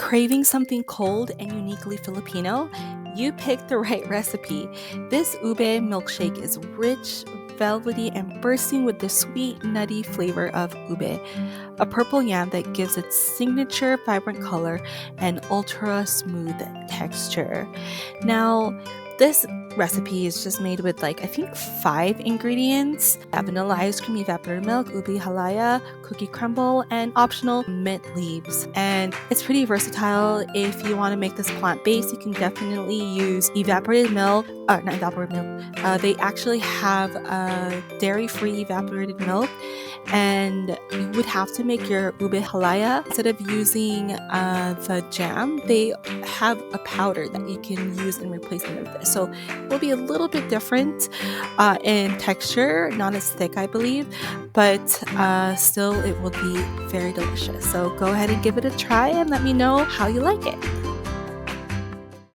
Craving something cold and uniquely Filipino? You picked the right recipe. This ube milkshake is rich, velvety, and bursting with the sweet, nutty flavor of ube, a purple yam that gives its signature vibrant color and ultra smooth texture. Now, this recipe is just made with I think 5 ingredients: vanilla ice cream, evaporated milk, ube halaya, cookie crumble, and optional mint leaves. And it's pretty versatile. If you want to make this plant-based, you can definitely use evaporated milk, not evaporated milk. They actually have dairy-free evaporated milk, and you would have to make your ube halaya. Instead of using the jam, they have a powder that you can use in replacement of this. So it will be a little bit different in texture, not as thick, I believe, but still it will be very delicious. So go ahead and give it a try and let me know how you like it.